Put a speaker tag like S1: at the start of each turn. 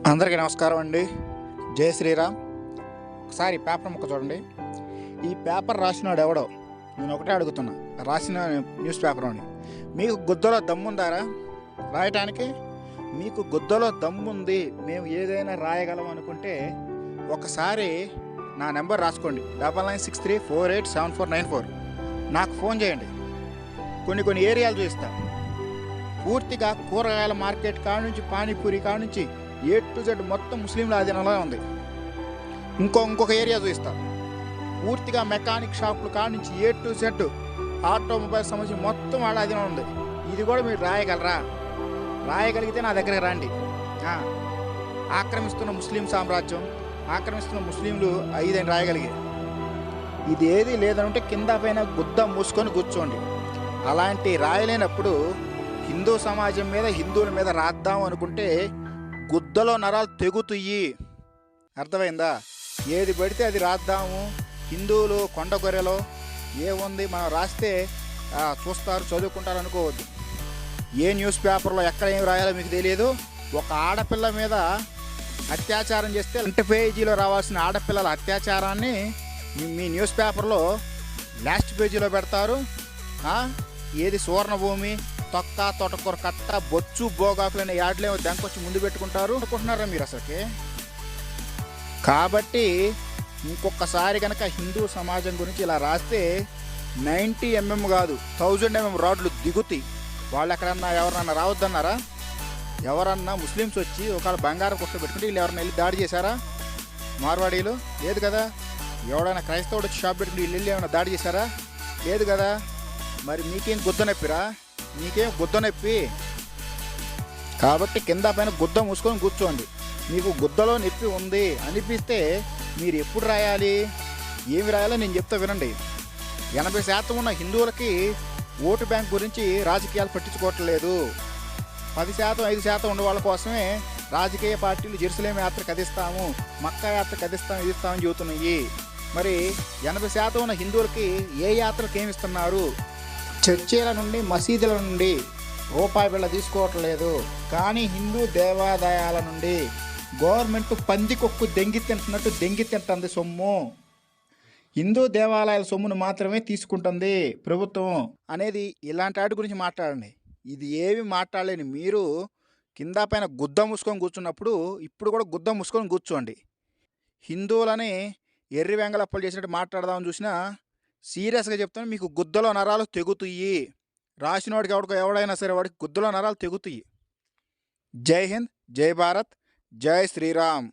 S1: అందరికీ నమస్కారం అండి. జై శ్రీరామ్. ఒకసారి పేపర్ ముక్క చూడండి. ఈ పేపర్ రాసినాడు ఎవడో, నేను ఒకటే అడుగుతున్నా, రాసిన న్యూస్ పేపర్ని మీకు గుద్దలో దమ్ముందారా రాయటానికి? మీకు గుద్దలో దమ్ముంది, మేము ఏదైనా రాయగలం అనుకుంటే ఒకసారి నా నెంబర్ రాసుకోండి, 9963487494. నాకు ఫోన్ చేయండి. కొన్ని ఏరియాలు చూపిస్తా. పూర్తిగా కూరగాయల మార్కెట్ కాడ నుంచి పానీపూరి కాడ నుంచి A to Z మొత్తం ముస్లింల ఆధీనంలో ఉంది. ఇంకొక ఏరియా చూపిస్తా. పూర్తిగా మెకానిక్ షాపుల కాడ నుంచి A to Z ఆటోమొబైల్ సంబంధించి మొత్తం వాళ్ళ ఆధీనం ఉంది. ఇది కూడా మీరు రాయగలరా? రాయగలిగితే నా దగ్గరికి రండి. ఆక్రమిస్తున్న ముస్లిం సామ్రాజ్యం, ఆక్రమిస్తున్న ముస్లింలు 5 అని రాయగలిగే. ఇది ఏది లేదంటే కింద పైన గుద్ద మూసుకొని కూర్చోండి. అలాంటి రాయలేనప్పుడు హిందూ సమాజం మీద, హిందువుల మీద రాద్దాం అనుకుంటే గుద్దలో నరాలు తెగుతాయి. అర్థమైందా? ఏది పడితే అది రాద్దాము. హిందువులు కొండ గొర్రెలో ఏముంది, మనం రాస్తే చూస్తారు, చదువుకుంటారు అనుకోవద్దు. ఏ న్యూస్ పేపర్లో ఎక్కడ ఏం రాయాలో మీకు తెలియదు. ఒక ఆడపిల్ల మీద అత్యాచారం చేస్తే 2 పేజీలో రావాల్సిన ఆడపిల్లల అత్యాచారాన్ని మీ న్యూస్ పేపర్లో లాస్ట్ పేజీలో పెడతారు. ఏది సువర్ణభూమి, తొక్క, తోటకూర కట్ట, బొచ్చు, బోగాకులైన యాడ్లేమో దానికొచ్చి ముందు పెట్టుకుంటారు అనుకుంటున్నారా మీరు అసలుకి? కాబట్టి ఇంకొకసారి కనుక హిందూ సమాజం గురించి ఇలా రాస్తే 90 mm కాదు 1000 mm రాడ్లు దిగుతాయి. వాళ్ళు ఎక్కడన్నా ఎవరన్నా రావద్దన్నారా? ఎవరన్నా ముస్లిమ్స్ వచ్చి ఒకవేళ బంగారం కొట్టు పెట్టుకుంటే వీళ్ళు ఎవరన్నా వెళ్ళి దాడి చేశారా? మార్వాడీలు లేదు కదా. ఎవడైనా క్రైస్తవుడు వచ్చి షాప్ పెట్టుకుంటే వీళ్ళు వెళ్ళి ఏమైనా దాడి చేశారా? లేదు కదా. మరి మీకేం గుద్ద నొప్పిరా? మీకేం గుద్ద నొప్పి? కాబట్టి కింద పైన గుద్ద మూసుకొని కూర్చోండి. మీకు గుద్దలో నొప్పి ఉంది అనిపిస్తే మీరు ఎప్పుడు రాయాలి, ఏమి రాయాలో నేను చెప్తా వినండి. 80% ఉన్న హిందువులకి ఓటు బ్యాంక్ గురించి రాజకీయాలు పట్టించుకోవట్లేదు. 10%, 5% ఉన్న వాళ్ళ కోసమే రాజకీయ పార్టీలు జెరూసలేం యాత్ర కదిస్తాము, మక్కా యాత్ర కదిస్తాము, ఇది ఇస్తామని చెబుతున్నాయి. మరి 80% ఉన్న హిందువులకి ఏ యాత్రలకు ఏమిస్తున్నారు? చర్చిల నుండి, మసీదుల నుండి రూపాయి బిళ్ళ తీసుకోవట్లేదు. కానీ హిందూ దేవాలయాల నుండి గవర్నమెంట్ పందికొక్కు దెంగి తింటున్నట్టు దెంగి తింటుంది సొమ్ము. హిందూ దేవాలయాల సొమ్మును మాత్రమే తీసుకుంటుంది ప్రభుత్వం అనేది. ఇలాంటి వాటి గురించి మాట్లాడండి. ఇది ఏమి మాట్లాడలేని మీరు కింద పైన గుద్ద మూసుకొని కూర్చున్నప్పుడు ఇప్పుడు కూడా గుద్ద మూసుకొని కూర్చోండి. హిందువులని ఎర్రి వెంగళప్పలు చేసినట్టు మాట్లాడదామని చూసినా సీరియస్గా చెప్తాను, మీకు గుద్దలో నరాలు తెగుతాయి. రాసినోడికి ఎవడైనా సరే వాడికి గుద్దలో నరాలు తెగుతాయి. జై హింద్, జై భారత్, జై శ్రీరామ్.